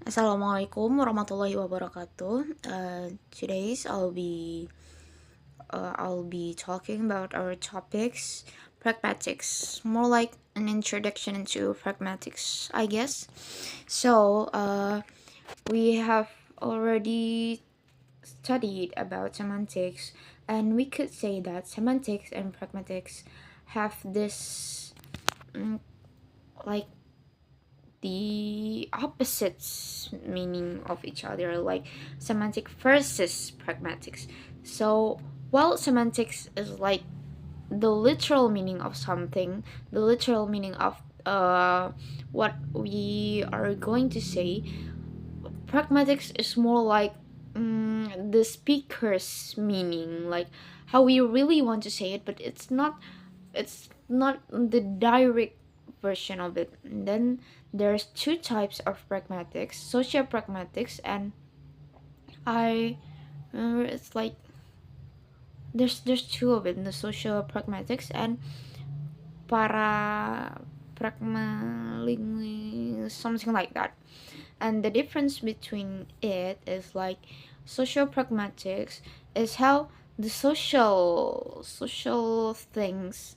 Assalamualaikum warahmatullahi wabarakatuh. Today's I'll be talking about our topics, pragmatics, more like an introduction into pragmatics, I guess. We have already studied about semantics, and we could say that semantics and pragmatics have this like the opposites meaning of each other, like semantic versus pragmatics. So while semantics is like the literal meaning of something, the literal meaning of what we are going to say, pragmatics is more like the speaker's meaning, like how we really want to say it, but it's not the direct version of it. And then there's two types of pragmatics: social pragmatics and I remember it's like there's two of it: the social pragmatics and para pragmaling, something like that. And the difference between it is like social pragmatics is how the social things,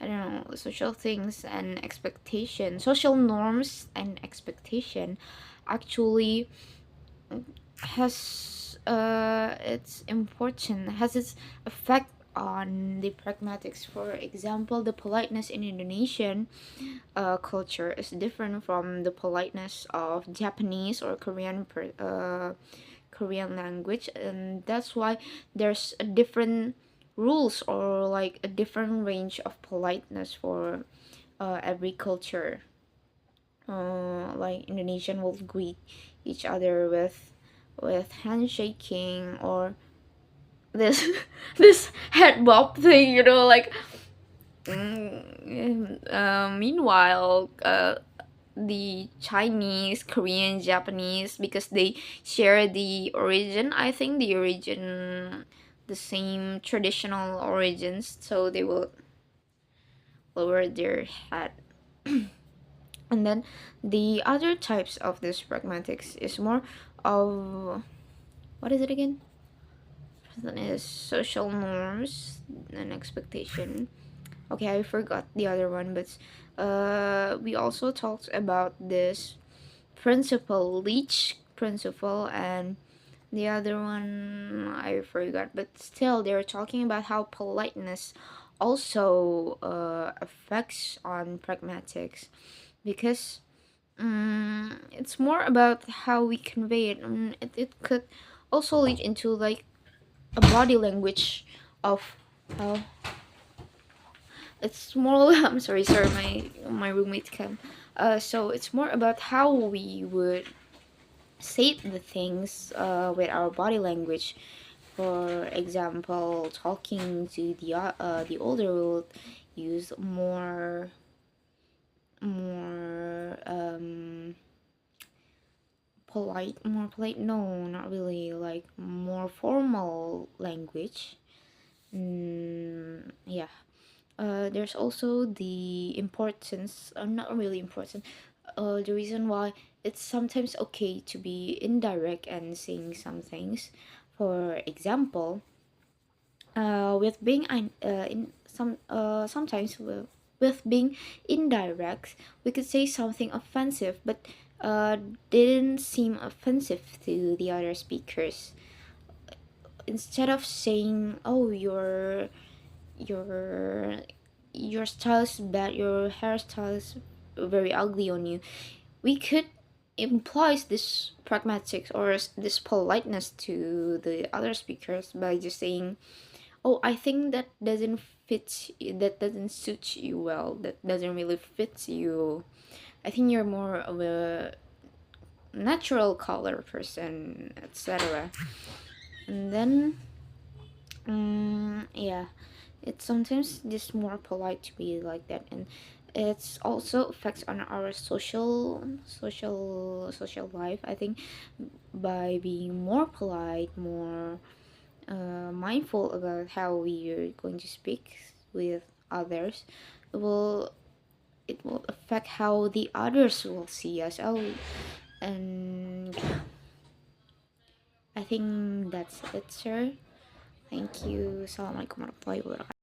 I don't know, social things and expectation, social norms and expectation actually has its effect on the pragmatics. For example, the politeness in Indonesian culture is different from the politeness of Japanese or Korean language, and that's why there's a different rules or like a different range of politeness for every culture. Like Indonesian will greet each other with handshaking or this this head bob thing, like meanwhile the Chinese, Korean, Japanese, because they share the origin, I think the same traditional origins, so they will lower their head. And then the other types of this pragmatics is more of, what is it again? Then is social norms and expectation. Okay, I forgot the other one, but we also talked about this principle, Leach principle, and the other one I forgot. But still, they're talking about how politeness also affects on pragmatics, because it's more about how we convey it. It could also lead into like a body language of how it's more. I'm sorry, my roommate came. So it's more about how we would say the things with our body language. For example, talking to the older will use more more polite, no, not really, like more formal language. Yeah. There's also the importance, not really important, the reason why it's sometimes okay to be indirect and saying some things. For example, with being in some sometimes with being indirect, we could say something offensive, but didn't seem offensive to the other speakers. Instead of saying, "Oh, your your style is bad, your hairstyle is very ugly on you," we could implies this pragmatics or this politeness to the other speakers by just saying, "Oh, I think that doesn't suit you well, that doesn't really fit you. I think you're more of a natural color person," etc. And then yeah, it's sometimes just more polite to be like that. And it's also affects on our social life, I think. By being more polite, more mindful about how we are going to speak with others, it will it will affect how the others will see us. Oh, And yeah, I think that's it, sir. Thank you. Assalamualaikum warahmatullahi wabarakatuh.